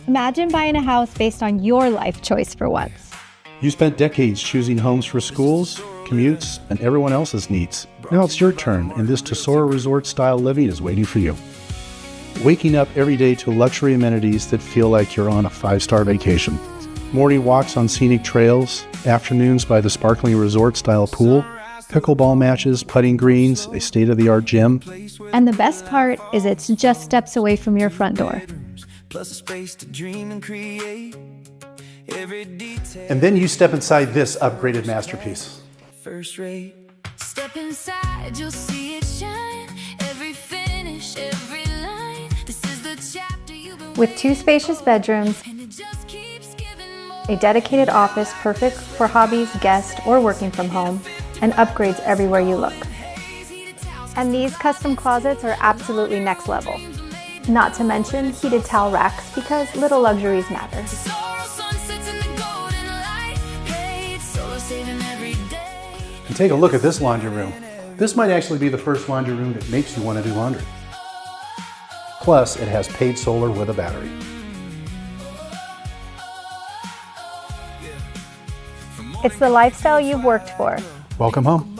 Imagine buying a house based on your life choice for once. You spent decades choosing homes for schools, commutes, and everyone else's needs. Now it's your turn, and this Tesoro resort-style living is waiting for you. Waking up every day to luxury amenities that feel like you're on a 5-star vacation. Morning walks on scenic trails, afternoons by the sparkling resort-style pool, pickleball matches, putting greens, a state-of-the-art gym. And the best part is it's just steps away from your front door. Plus a space to dream and create. Every detail. And then you step inside this upgraded masterpiece. First rate. Step inside, you'll see it shine. Every finish, every line. This is the chapter you've been With 2 spacious bedrooms, and it just keeps giving more. a dedicated office perfect for hobbies, guests, or working from home, and upgrades everywhere you look. And these custom closets are absolutely next level. Not to mention heated towel racks, because little luxuries matter. Sorrow sunsets in the golden light. Paid solo saving every day. And take a look at this laundry room. This might actually be the first laundry room that makes you want to do laundry. Plus, it has paid solar with a battery. It's the lifestyle you've worked for. Welcome home.